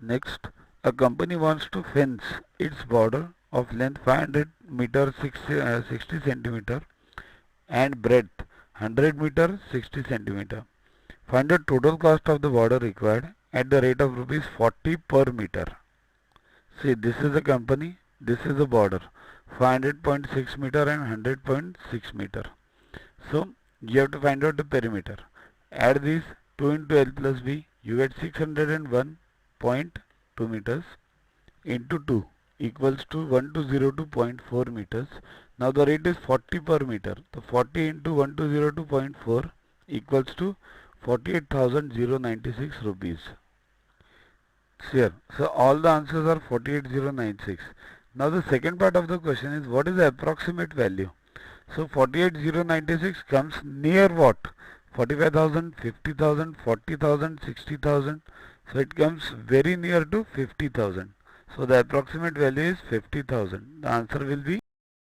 Next, a company wants to fence its border of length 500 meter 60 centimeter and breadth 100 meter 60 centimeter. Find the total cost of the border required at the rate of rupees 40 per meter. See, this is the company, this is the border, 500.6 meter and 100.6 meter. So, you have to find out the perimeter. Add these 2 into L plus B, you get 601.2 meters into 2 equals to 1202.4 meters. Now the rate is 40 per meter. So 40 into 1202.4 equals to 48,096 rupees. Here, so all the answers are 48,096. Now the second part of the question is, what is the approximate value? So 48,096 comes near what? 45,000, 50,000, 40,000, 60,000. So it comes very near to 50,000. So the approximate value is 50,000. The answer will be